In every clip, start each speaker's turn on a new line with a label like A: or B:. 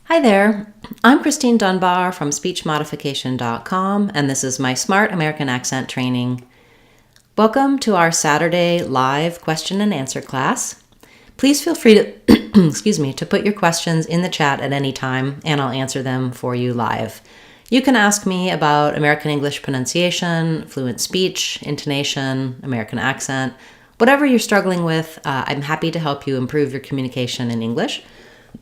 A: Hi there, I'm Christine Dunbar from speechmodification.com, and this is my Smart American Accent training. Welcome to our Saturday live question and answer class. Please feel free to, to put your questions in the chat at any time, and I'll answer them for you live. You can ask me about American English pronunciation, fluent speech, intonation, American accent, whatever you're struggling with. I'm happy to help you improve your communication in English.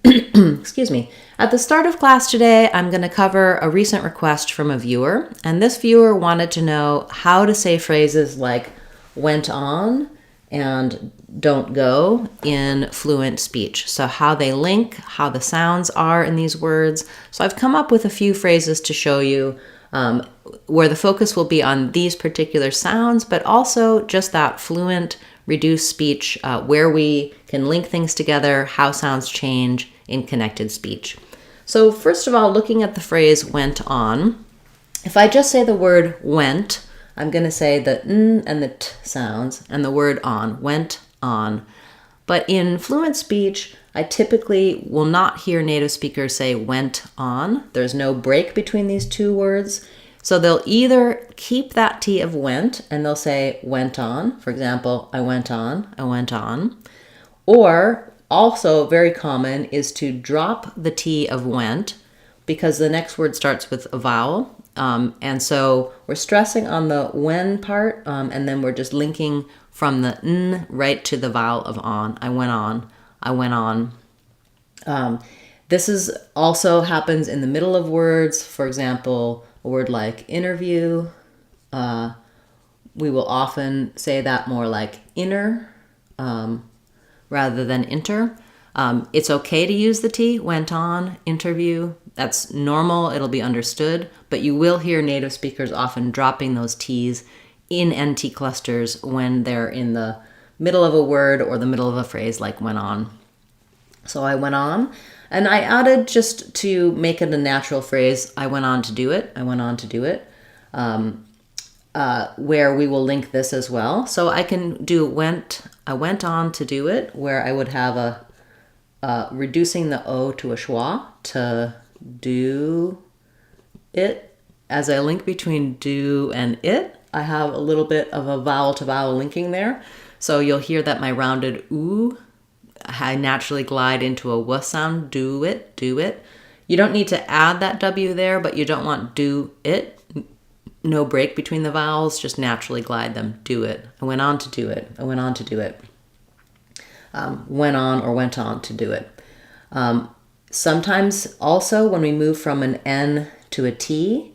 A: Excuse me. At the start of class today, I'm going to cover a recent request from a viewer, and this viewer wanted to know how to say phrases like went on and don't go in fluent speech. So how they link, how the sounds are in these words. So I've come up with a few phrases to show you where the focus will be on these particular sounds, but also just that fluent reduced speech, where we can link things together, how sounds change in connected speech. So first of all, looking at the phrase went on, if I just say the word went, I'm going to say the n and the t sounds, and the word on, went on. But in fluent speech, I typically will not hear native speakers say went on. There's no break between these two words. So they'll either keep that T of went and they'll say went on. For example, I went on, I went on. Or also very common is to drop the T of went because the next word starts with a vowel. And so we're stressing on the when part, and then we're just linking from the n right to the vowel of on. I went on, I went on. This is also happens in the middle of words. For example, a word like interview, we will often say that more like inner rather than inter. It's okay to use the T, went on, interview. That's normal, it'll be understood, but you will hear native speakers often dropping those T's in NT clusters when they're in the middle of a word or the middle of a phrase like went on. So I went on, and I added, just to make it a natural phrase, I went on to do it, I went on to do it, where we will link this as well. So I can do I went on to do it, where I would have a reducing the O to a schwa, to do it. As I link between do and it, I have a little bit of a vowel to vowel linking there. So you'll hear that my rounded oo, I naturally glide into a w sound, do it, do it. You don't need to add that W there, but you don't want do it. No break between the vowels, just naturally glide them, do it. I went on to do it, I went on to do it. Went on or went on to do it. Sometimes also when we move from an N to a T,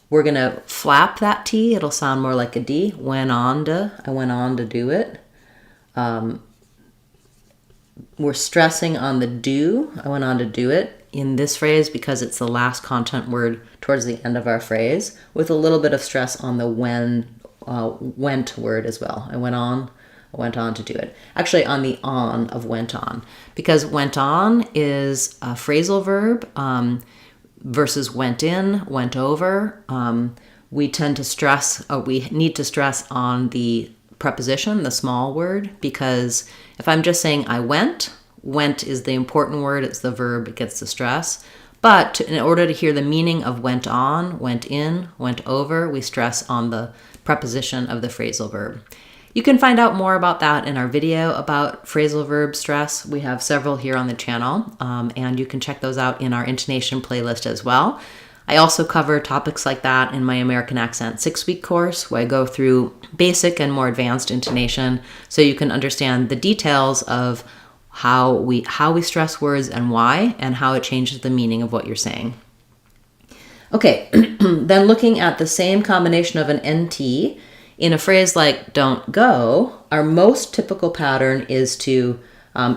A: we're going to flap that T. It'll sound more like a D. Went on to, I went on to do it. We're stressing on the do, I went on to do it, in this phrase because it's the last content word towards the end of our phrase, with a little bit of stress on the went word as well. I went on to do it. Actually, on the on of went on, because went on is a phrasal verb versus went in, went over. We tend to stress, we need to stress on the preposition, the small word, because if I'm just saying I went is the important word, it's the verb, it gets the stress. But in order to hear the meaning of went on, went in, went over, we stress on the preposition of the phrasal verb. You can find out more about that in our video about phrasal verb stress. We have several here on the channel, and you can check those out in our intonation playlist as well. I also cover topics like that in my American Accent 6-week course, where I go through basic and more advanced intonation so you can understand the details of how we stress words and why, and how it changes the meaning of what you're saying. Okay, then looking at the same combination of an NT, in a phrase like don't go, our most typical pattern is to,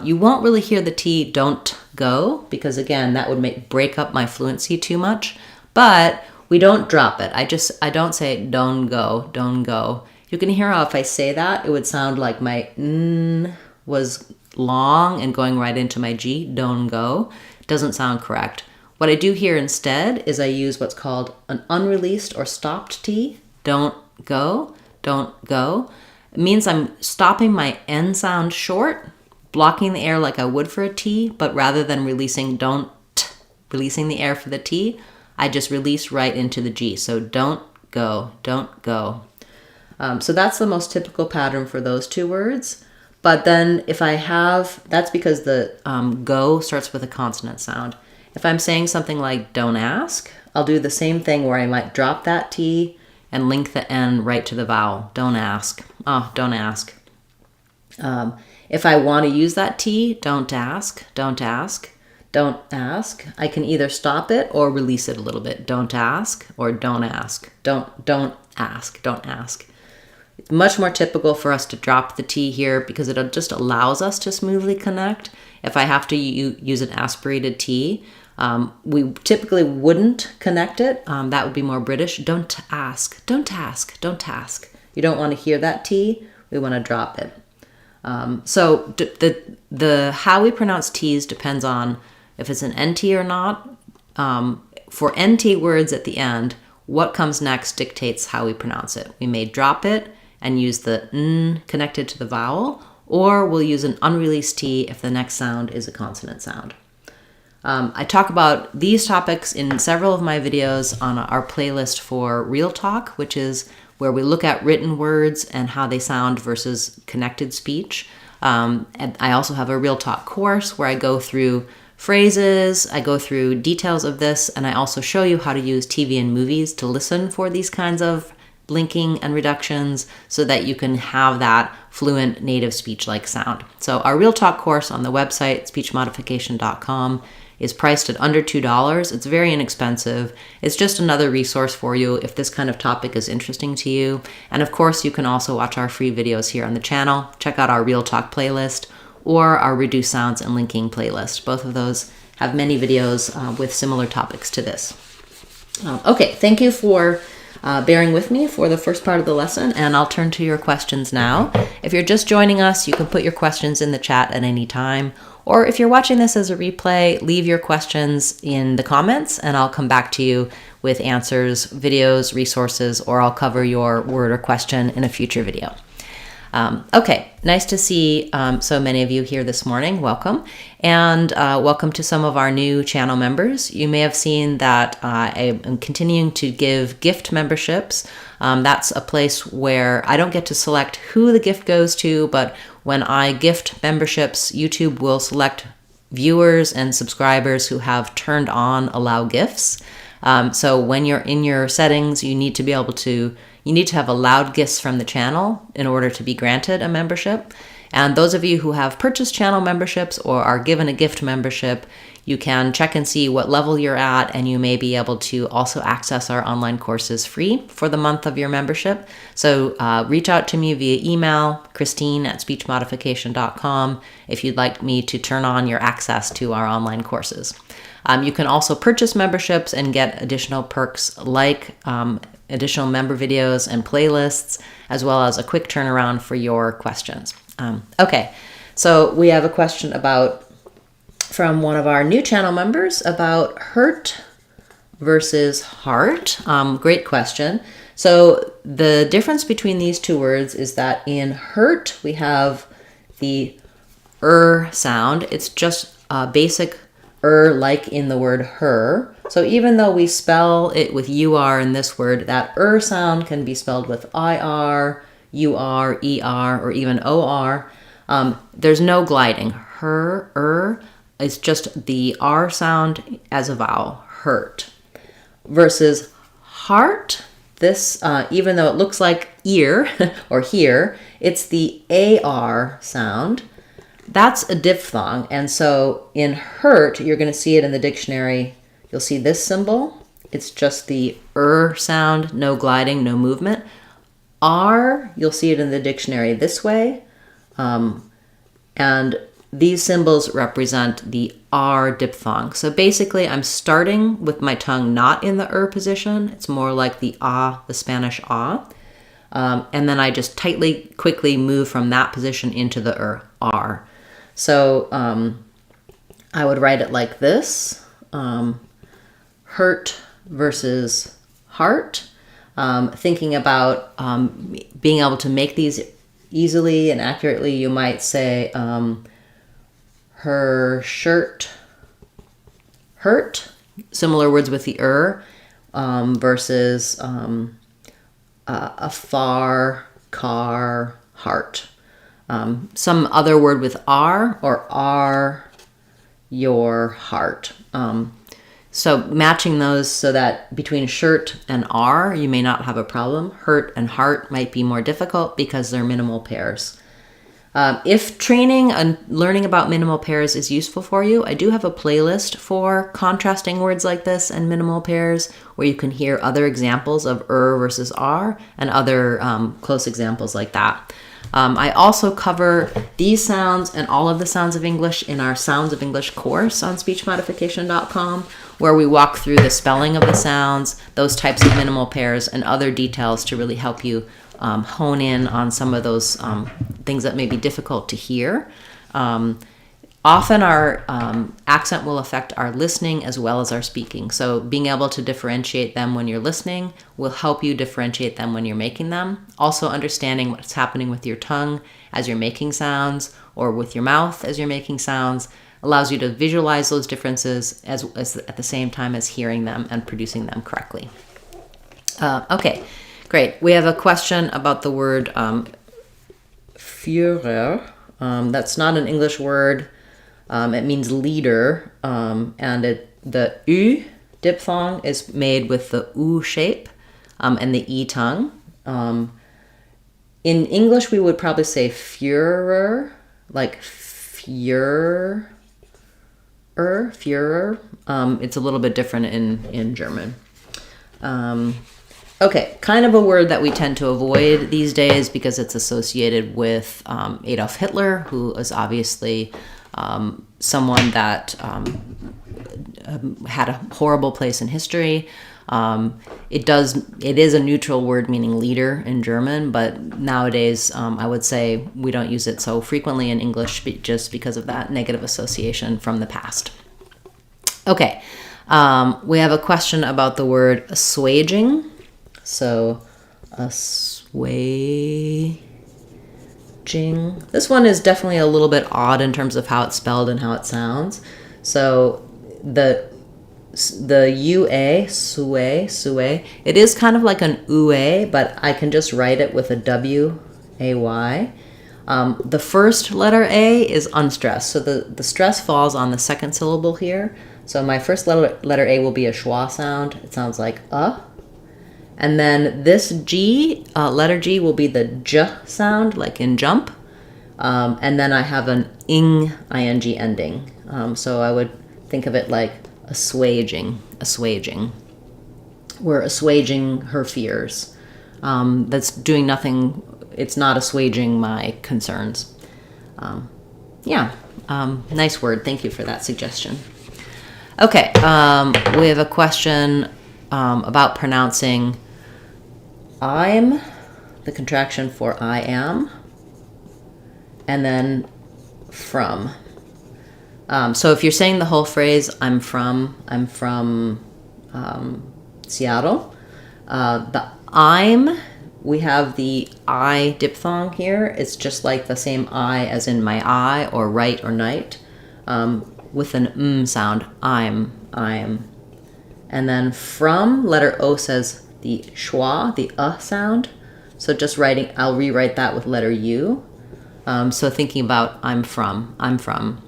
A: you won't really hear the T don't go, because again, that would break up my fluency too much, but we don't drop it. I don't say don't go, don't go. You can hear how if I say that, it would sound like my n was long and going right into my G, don't go. Doesn't sound correct. What I do here instead is I use what's called an unreleased or stopped T, don't go, don't go. It means I'm stopping my N sound short, blocking the air like I would for a T, but rather than releasing don't releasing the air for the T, I just release right into the G. So don't go, don't go. So that's the most typical pattern for those two words. But then if I have, that's because the go starts with a consonant sound. If I'm saying something like don't ask, I'll do the same thing where I might drop that T and link the N right to the vowel. Don't ask. Oh, don't ask. If I want to use that T, don't ask, don't ask, don't ask, I can either stop it or release it a little bit. Don't ask or don't ask. Don't ask, don't ask. It's much more typical for us to drop the T here because it just allows us to smoothly connect. If I have to use an aspirated T, we typically wouldn't connect it. That would be more British. Don't ask, don't ask, don't ask. You don't want to hear that T. We want to drop it. So the how we pronounce T's depends on if it's an NT or not. For NT words at the end, what comes next dictates how we pronounce it. We may drop it and use the N connected to the vowel, or we'll use an unreleased T if the next sound is a consonant sound. I talk about these topics in several of my videos on our playlist for Real Talk, which is where we look at written words and how they sound versus connected speech. And I also have a Real Talk course where I go through phrases, I go through details of this, and I also show you how to use TV and movies to listen for these kinds of linking and reductions so that you can have that fluent native speech-like sound. So our Real Talk course on the website, speechmodification.com, is priced at under $2. It's very inexpensive. It's just another resource for you if this kind of topic is interesting to you. And of course, you can also watch our free videos here on the channel. Check out our Real Talk playlist or our Reduced Sounds and Linking playlist. Both of those have many videos with similar topics to this. Okay, thank you for bearing with me for the first part of the lesson, and I'll turn to your questions now. If you're just joining us, you can put your questions in the chat at any time. Or if you're watching this as a replay, leave your questions in the comments and I'll come back to you with answers, videos, resources, or I'll cover your word or question in a future video. Okay, nice to see so many of you here this morning. Welcome. And welcome to some of our new channel members. You may have seen that I am continuing to give gift memberships. That's a place where I don't get to select who the gift goes to, but when I gift memberships, YouTube will select viewers and subscribers who have turned on allow gifts. So when you're in your settings, you need to have allowed gifts from the channel in order to be granted a membership. And those of you who have purchased channel memberships or are given a gift membership, you can check and see what level you're at, and you may be able to also access our online courses free for the month of your membership. So reach out to me via email, Christine@speechmodification.com, if you'd like me to turn on your access to our online courses. You can also purchase memberships and get additional perks like additional member videos and playlists, as well as a quick turnaround for your questions. Okay, so we have a question from one of our new channel members about hurt versus heart. Great question. So the difference between these two words is that in hurt, we have the sound. It's just a basic like in the word her. So even though we spell it with UR in this word, that sound can be spelled with IR, UR, ER, or even OR. There's no gliding. Her, is just the R sound as a vowel, hurt. Versus heart, this, even though it looks like ear or here, it's the AR sound. That's a diphthong. And so in hurt, you're going to see it in the dictionary. You'll see this symbol. It's just the sound, no gliding, no movement. R, you'll see it in the dictionary this way. And these symbols represent the R diphthong. So basically, I'm starting with my tongue not in the position. It's more like the the Spanish and then I just quickly move from that position into the R. So I would write it like this. Hurt versus heart. Thinking about being able to make these easily and accurately, you might say her shirt hurt. Similar words with the versus a far, car, heart. Some other word with R or R, your heart. So matching those so that between shirt and R, you may not have a problem. Hurt and heart might be more difficult because they're minimal pairs. If training and learning about minimal pairs is useful for you, I do have a playlist for contrasting words like this and minimal pairs where you can hear other examples of versus R and other close examples like that. I also cover these sounds and all of the sounds of English in our Sounds of English course on speechmodification.com, where we walk through the spelling of the sounds, those types of minimal pairs, and other details to really help you hone in on some of those things that may be difficult to hear. Often our accent will affect our listening as well as our speaking. So being able to differentiate them when you're listening will help you differentiate them when you're making them. Also understanding what's happening with your tongue as you're making sounds or with your mouth as you're making sounds allows you to visualize those differences as at the same time as hearing them and producing them correctly. Okay, great. We have a question about the word Führer. That's not an English word. It means leader, and the U diphthong is made with the U shape and the E tongue. In English, we would probably say Führer, like Führer. It's a little bit different in German. Okay, kind of a word that we tend to avoid these days because it's associated with Adolf Hitler, who is obviously someone that had a horrible place in history. It is a neutral word meaning leader in German, but nowadays I would say we don't use it so frequently in English just because of that negative association from the past. Okay, we have a question about the word assuaging. So assuaging. This one is definitely a little bit odd in terms of how it's spelled and how it sounds. So the UA, sue, it is kind of like an ue, but I can just write it with a WAY. The first letter A is unstressed. So the stress falls on the second syllable here. So my first letter A will be a schwa sound. It sounds like And then this G, letter G, will be the J sound, like in jump. And then I have an ing ending. So I would think of it like assuaging. We're assuaging her fears. That's doing nothing. It's not assuaging my concerns. Nice word. Thank you for that suggestion. Okay, we have a question about pronouncing I'm, the contraction for I am, and then from. So if you're saying the whole phrase, I'm from Seattle, the I'm, we have the I diphthong here. It's just like the same I as in my eye or right or night, with an sound, I'm. And then from, letter O says the schwa, the sound. So just I'll rewrite that with letter U. So thinking about I'm from.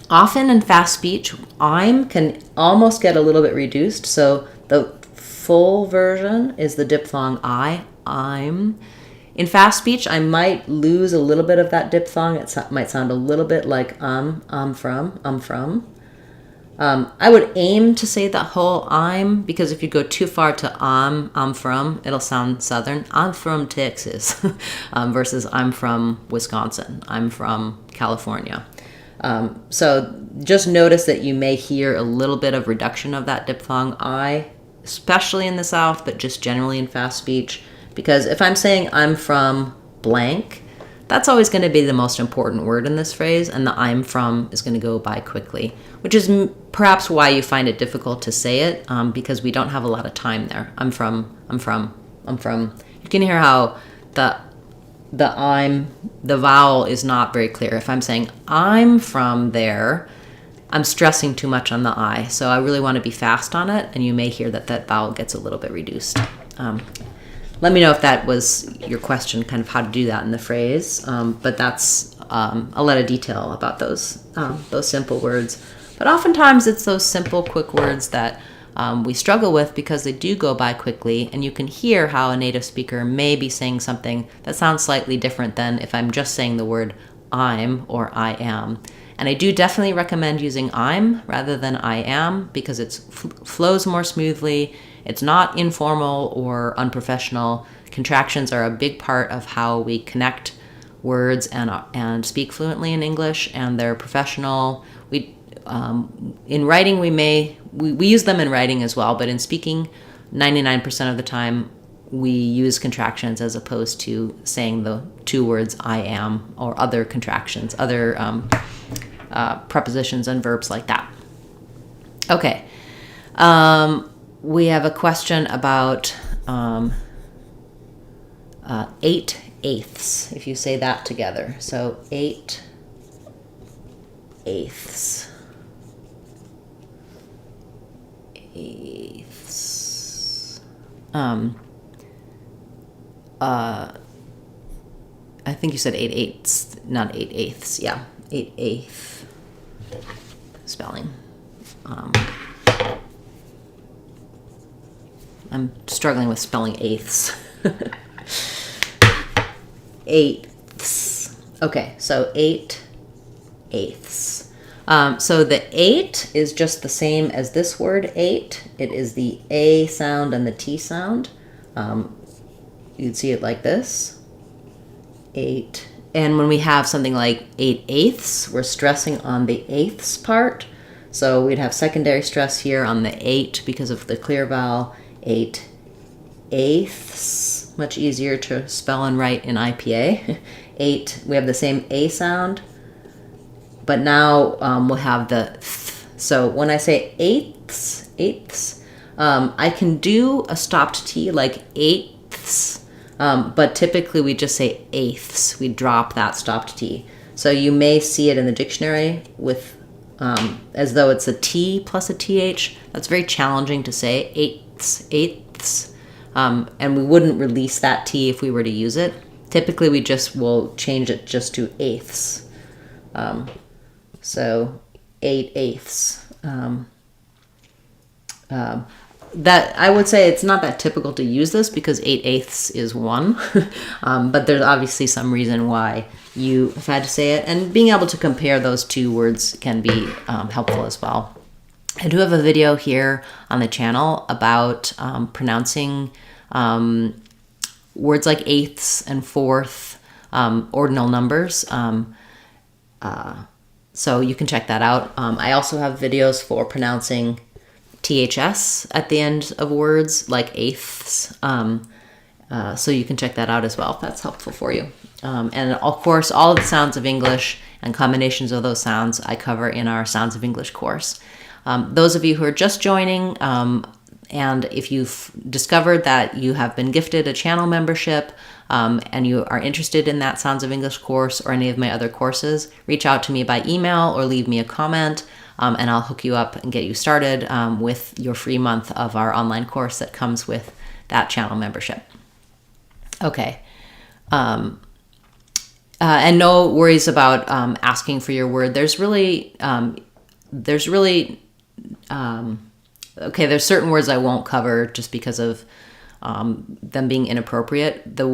A: Often in fast speech, I'm can almost get a little bit reduced. So the full version is the diphthong I'm. In fast speech, I might lose a little bit of that diphthong. It might sound a little bit like I'm from. I would aim to say that whole I'm, because if you go too far to I'm from, it'll sound Southern. I'm from Texas versus I'm from Wisconsin. I'm from California. So just notice that you may hear a little bit of reduction of that diphthong I, especially in the South, but just generally in fast speech. Because if I'm saying I'm from blank, that's always going to be the most important word in this phrase, and the I'm from is going to go by quickly, which is perhaps why you find it difficult to say it, because we don't have a lot of time there. I'm from. You can hear how the vowel is not very clear. If I'm saying I'm from there, I'm stressing too much on the I, so I really want to be fast on it, and you may hear that that vowel gets a little bit reduced. Let me know if that was your question, kind of how to do that in the phrase. But that's a lot of detail about those simple words. But oftentimes it's those simple, quick words that we struggle with because they do go by quickly, and you can hear how a native speaker may be saying something that sounds slightly different than if I'm just saying the word I'm or I am. And I do definitely recommend using I'm rather than I am because it flows more smoothly. It's not informal or unprofessional. Contractions are a big part of how we connect words and speak fluently in English, and they're professional. In writing, we use them in writing as well, but in speaking, 99% of the time, we use contractions as opposed to saying the two words I am or other contractions, other prepositions and verbs like that. Okay. We have a question about 8/8, if you say that together. So 8/8. I think you said 8/8, not 8/8. Yeah, 8/8 spelling. I'm struggling with spelling eighths. Eighths. Okay, so 8/8. So the 8 is just the same as this word 8. It is the A sound and the T sound. You'd see it like this. 8. And when we have something like 8/8, we're stressing on the eighths part. So we'd have secondary stress here on the 8 because of the clear vowel. 8/8, much easier to spell and write in IPA. 8, we have the same A sound, but now we'll have the th. So when I say eighths, I can do a stopped T like eighths, but typically we just say eighths. We drop that stopped T. So you may see it in the dictionary with as though it's a T plus a TH. That's very challenging to say, eighths. And we wouldn't release that T if we were to use it. Typically we just will change it just to eighths. So 8/8. That I would say it's not that typical to use this because 8/8 is 1, but there's obviously some reason why you have had to say it, and being able to compare those two words can be helpful as well. I do have a video here on the channel about pronouncing words like eighths and fourth, ordinal numbers. So you can check that out. I also have videos for pronouncing THS at the end of words like eighths. So you can check that out as well if that's helpful for you. And of course, all of the sounds of English and combinations of those sounds I cover in our Sounds of English course. Those of you who are just joining, and if you've discovered that you have been gifted a channel membership and you are interested in that Sounds of English course or any of my other courses, reach out to me by email or leave me a comment, and I'll hook you up and get you started with your free month of our online course that comes with that channel membership. Okay. And no worries about asking for your word. There's certain words I won't cover just because of them being inappropriate. The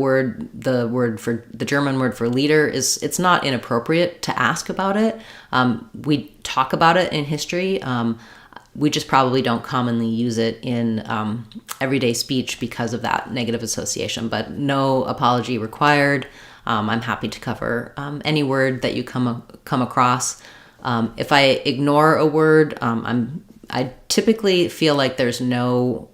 A: German word for leader it's not inappropriate to ask about it. We talk about it in history. We just probably don't commonly use it in everyday speech because of that negative association, but no apology required. I'm happy to cover any word that you come across. If I ignore a word, I typically feel like there's no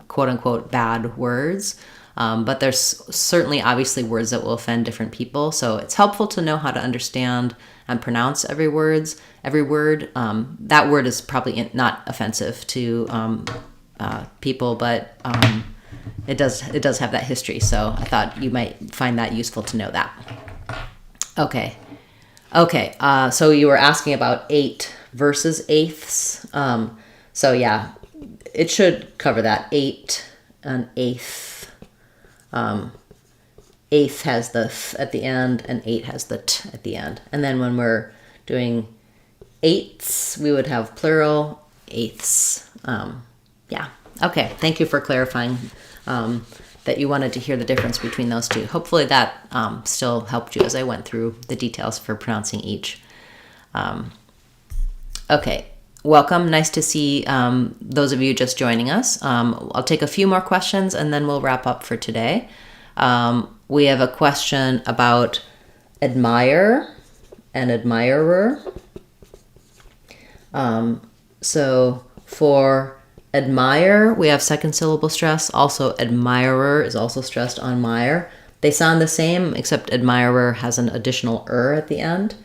A: quote unquote bad words, but there's certainly obviously words that will offend different people. So it's helpful to know how to understand and pronounce every word. That word is probably not offensive to people, but it does have that history. So I thought you might find that useful to know that. Okay. So you were asking about 8 versus eighths. So yeah, it should cover that. 8, an eighth. Eighth has the th at the end, and 8 has the t at the end. And then when we're doing eighths, we would have plural eighths. Yeah. Okay. Thank you for clarifying that you wanted to hear the difference between those two. Hopefully that still helped you as I went through the details for pronouncing each. Okay. Welcome. Nice to see those of you just joining us. I'll take a few more questions and then we'll wrap up for today. We have a question about admire and admirer. So for admire, we have second syllable stress. Also, admirer is also stressed on mire. They sound the same, except admirer has an additional at the end.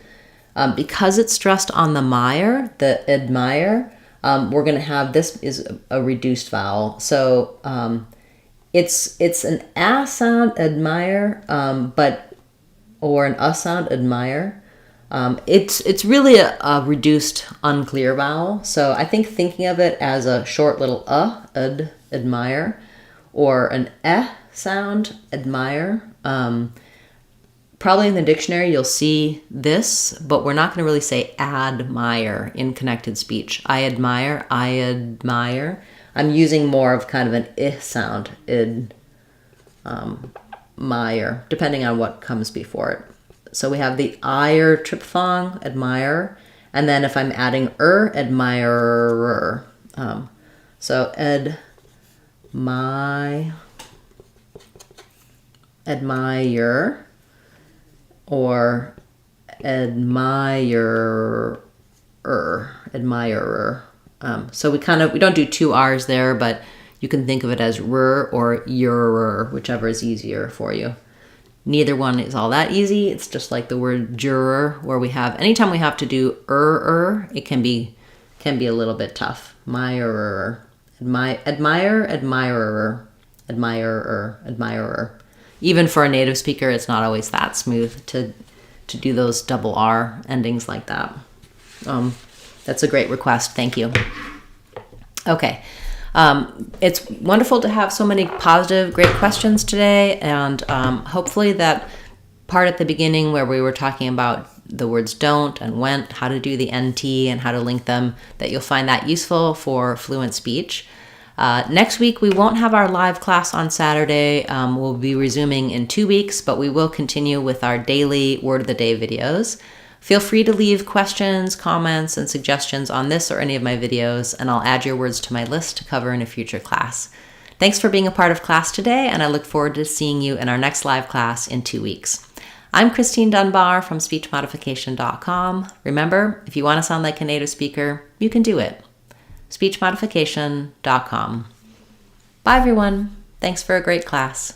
A: Because it's stressed on the mire, the admire, we're going to have, this is a reduced vowel. So it's an a sound, admire, or an sound, admire. It's really a reduced, unclear vowel. So I think thinking of it as a short little admire, or an sound, admire. Probably in the dictionary you'll see this, but we're not going to really say admire in connected speech. I admire. I'm using more of kind of an sound, mire, depending on what comes before it. So we have the ire triphthong, admire, and then if I'm adding admirer. So admire, or admirer. So we don't do two R's there, but you can think of it as or your, whichever is easier for you. Neither one is all that easy. It's just like the word juror, where we have, anytime we have to do it can be a little bit tough. Admirer, admirer. Even for a native speaker, it's not always that smooth to do those double R endings like that. That's a great request. Thank you. Okay. It's wonderful to have so many positive, great questions today. And hopefully that part at the beginning where we were talking about the words don't and went, how to do the NT and how to link them, that you'll find that useful for fluent speech. Next week, we won't have our live class on Saturday. We'll be resuming in 2 weeks, but we will continue with our daily Word of the Day videos. Feel free to leave questions, comments, and suggestions on this or any of my videos, and I'll add your words to my list to cover in a future class. Thanks for being a part of class today, and I look forward to seeing you in our next live class in 2 weeks. I'm Christine Dunbar from speechmodification.com. Remember, if you want to sound like a native speaker, you can do it. speechmodification.com. Bye, everyone. Thanks for a great class.